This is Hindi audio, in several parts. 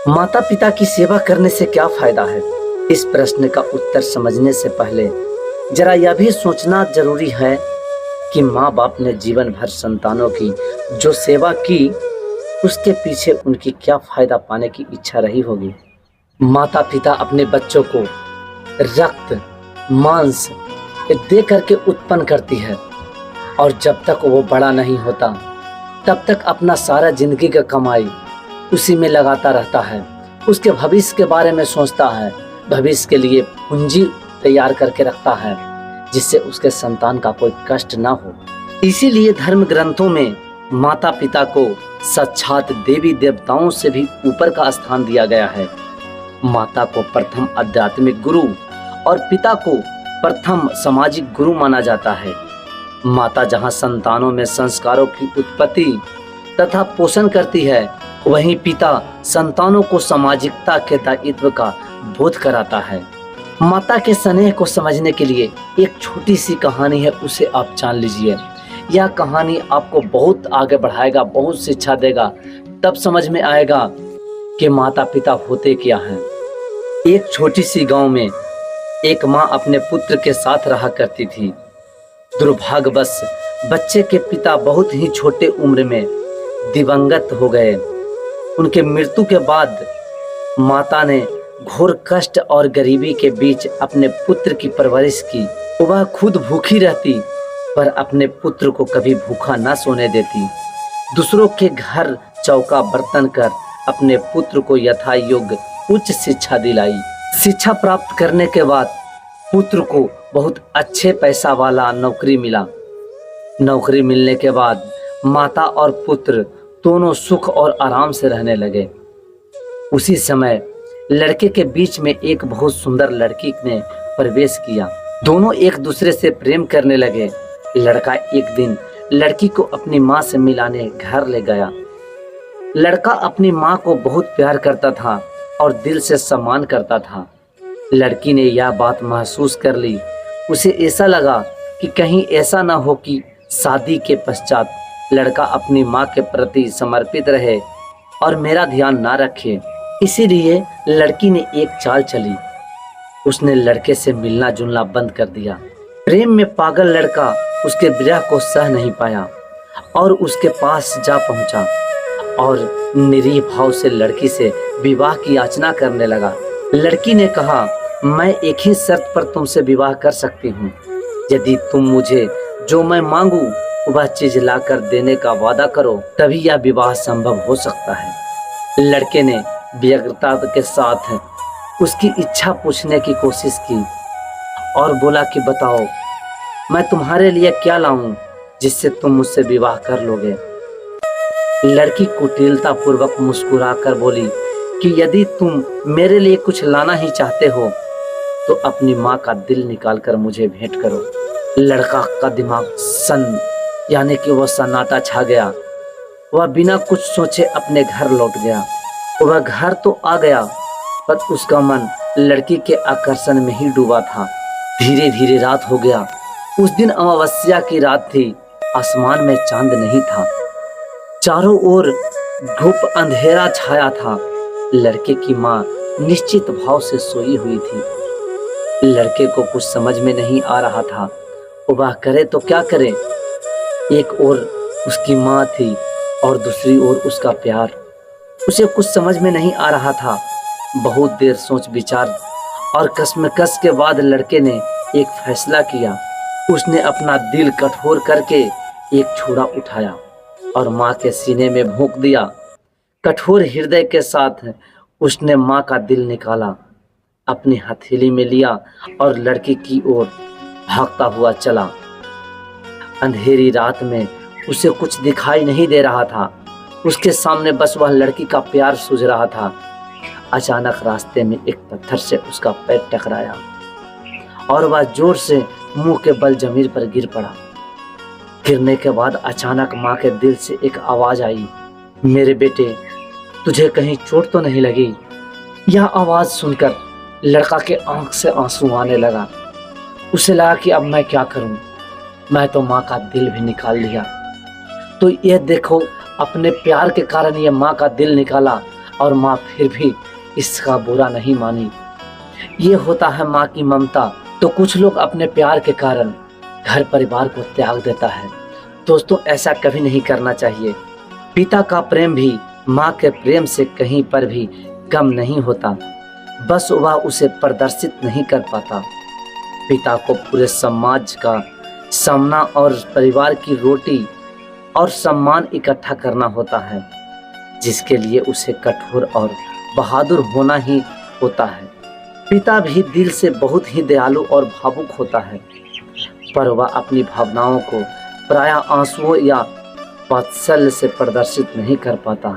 माता पिता की सेवा करने से क्या फायदा है? इस प्रश्न का उत्तर समझने से पहले जरा यह भी सोचना जरूरी है कि माँ बाप ने जीवन भर संतानों की जो सेवा की, उसके पीछे उनकी क्या फायदा पाने की इच्छा रही होगी। माता पिता अपने बच्चों को रक्त मांस दे करके उत्पन्न करती है और जब तक वो बड़ा नहीं होता तब तक अपना सारा जिंदगी का कमाई उसी में लगाता रहता है। उसके भविष्य के बारे में सोचता है, भविष्य के लिए पूंजी तैयार करके रखता है जिससे उसके संतान का कोई कष्ट ना हो। इसीलिए धर्म ग्रंथों में माता पिता को साक्षात देवी देवताओं से भी ऊपर का स्थान दिया गया है। माता को प्रथम आध्यात्मिक गुरु और पिता को प्रथम सामाजिक गुरु माना जाता है। माता जहां संतानों में संस्कारों की उत्पत्ति तथा पोषण करती है, वहीं पिता संतानों को सामाजिकता के दायित्व का बोध कराता है। माता के स्नेह को समझने के लिए एक छोटी सी कहानी है, उसे आप जान लीजिए। यह कहानी आपको बहुत आगे बढ़ाएगा, बहुत शिक्षा देगा। तब समझ में आएगा कि माता पिता होते क्या हैं। एक छोटी सी गांव में एक माँ अपने पुत्र के साथ रहा करती थी। दुर्भाग्यवश बच्चे के पिता बहुत ही छोटे उम्र में दिवंगत हो गए। उनके मृत्यु के बाद माता ने घोर कष्ट और गरीबी के बीच अपने पुत्र की परवरिश की। वह खुद भूखी रहती पर अपने पुत्र को कभी भूखा न सोने देती। दूसरों के घर चौका बर्तन कर अपने पुत्र को यथा योग्य उच्च शिक्षा दिलाई। शिक्षा प्राप्त करने के बाद पुत्र को बहुत अच्छे पैसा वाला नौकरी मिला। नौकरी मिलने के बाद माता और पुत्र दोनों सुख और आराम से रहने लगे। उसी समय लड़के के बीच में एक बहुत सुंदर लड़की ने प्रवेश किया। दोनों एक दूसरे से प्रेम करने लगे। लड़का एक दिन लड़की को अपनी माँ से मिलाने घर ले गया। लड़का अपनी माँ को बहुत प्यार करता था और दिल से सम्मान करता था। लड़की ने यह बात महसूस कर ली। उसे ऐसा लगा कि कहीं ऐसा ना हो कि शादी के पश्चात लड़का अपनी माँ के प्रति समर्पित रहे और मेरा ध्यान ना रखे। इसीलिए लड़की ने एक चाल चली। उसने लड़के से मिलना जुलना बंद कर दिया। प्रेम में पागल लड़का उसके विरह को सह नहीं पाया और उसके पास जा पहुंचा और निरीह भाव से लड़की से विवाह की याचना करने लगा। लड़की ने कहा, मैं एक ही शर्त पर तुमसे विवाह कर सकती हूँ। यदि तुम मुझे जो मैं मांगू वह चीज लाकर देने का वादा करो, तभी यह विवाह संभव हो सकता है। लड़के ने व्यग्रता के साथ उसकी इच्छा पूछने की कोशिश की और बोला कि बताओ, मैं तुम्हारे लिए क्या लाऊं जिससे तुम मुझसे विवाह कर लोगे। लड़की कुटिलता पूर्वक मुस्कुराकर बोली कि यदि तुम मेरे लिए कुछ लाना ही चाहते हो तो अपनी माँ का दिल निकालकर मुझे भेंट करो। लड़का का दिमाग सन यानी कि वह सन्नाटा छा गया। वह बिना कुछ सोचे अपने घर लौट गया। वह घर तो आ गया पर उसका मन लड़की के आकर्षण में ही डूबा था। धीरे धीरे रात हो गया। उस दिन अमावस्या की रात थी। आसमान में चांद नहीं था। चारों ओर धूप अंधेरा छाया था। लड़के की माँ निश्चित भाव से सोई हुई थी। लड़के को कुछ समझ में नहीं आ रहा था। वह करे तो क्या करे। एक ओर उसकी माँ थी और दूसरी ओर उसका प्यार। उसे कुछ समझ में नहीं आ रहा था। बहुत देर सोच विचार और कश्मकश के बाद लड़के ने एक फैसला किया। उसने अपना दिल कठोर करके एक छुरा उठाया और माँ के सीने में भोंक दिया। कठोर हृदय के साथ उसने माँ का दिल निकाला, अपनी हथेली में लिया और लड़की की ओर भागता हुआ चला। अंधेरी रात में उसे कुछ दिखाई नहीं दे रहा था। उसके सामने बस वह लड़की का प्यार सूझ रहा था। अचानक रास्ते में एक पत्थर से उसका पैर टकराया और वह जोर से मुंह के बल जमीन पर गिर पड़ा। गिरने के बाद अचानक माँ के दिल से एक आवाज आई, मेरे बेटे, तुझे कहीं चोट तो नहीं लगी। यह आवाज सुनकर लड़का के आंख से आंसू आने लगा। उसे लगा कि अब मैं क्या करूं, मैं तो माँ का दिल भी निकाल लिया। तो यह देखो, अपने प्यार के कारण यह माँ का दिल निकाला। और माँ फिर भी इसका बुरा नहीं मानी। ये होता है माँ की ममता। तो कुछ लोग अपने प्यार के कारण घर परिवार को त्याग देता है। दोस्तों, ऐसा कभी नहीं करना चाहिए। पिता का प्रेम भी माँ के प्रेम से कहीं पर भी कम नहीं होता, बस वह उसे प्रदर्शित नहीं कर पाता। पिता को पूरे समाज का सामना और परिवार की रोटी और सम्मान इकट्ठा करना होता है, जिसके लिए उसे कठोर और बहादुर होना ही होता है। पिता भी दिल से बहुत ही दयालु और भावुक होता है, पर वह अपनी भावनाओं को प्रायः आंसुओं या वात्सल्य से प्रदर्शित नहीं कर पाता,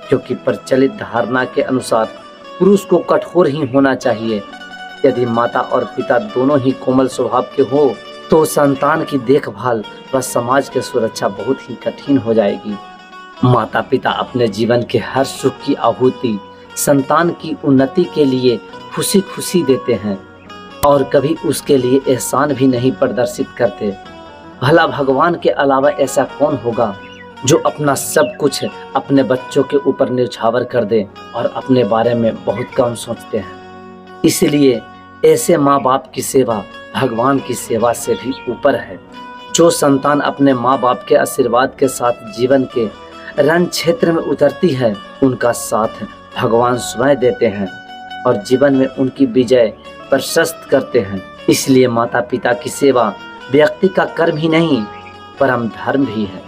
क्योंकि प्रचलित धारणा के अनुसार पुरुष को कठोर ही होना चाहिए। यदि माता और पिता दोनों ही कोमल स्वभाव के हो तो संतान की देखभाल व समाज की सुरक्षा बहुत ही कठिन हो जाएगी। माता पिता अपने जीवन के हर सुख की आहुति संतान की उन्नति के लिए खुशी खुशी देते हैं और कभी उसके लिए एहसान भी नहीं प्रदर्शित करते। भला भगवान के अलावा ऐसा कौन होगा जो अपना सब कुछ अपने बच्चों के ऊपर न्यौछावर कर दे और अपने बारे में बहुत कम सोचते हैं। इसलिए ऐसे माँ बाप की सेवा भगवान की सेवा से भी ऊपर है। जो संतान अपने माँ बाप के आशीर्वाद के साथ जीवन के रण क्षेत्र में उतरती है, उनका साथ भगवान स्वयं देते हैं और जीवन में उनकी विजय प्रशस्त करते हैं। इसलिए माता पिता की सेवा व्यक्ति का कर्म ही नहीं, परम धर्म भी है।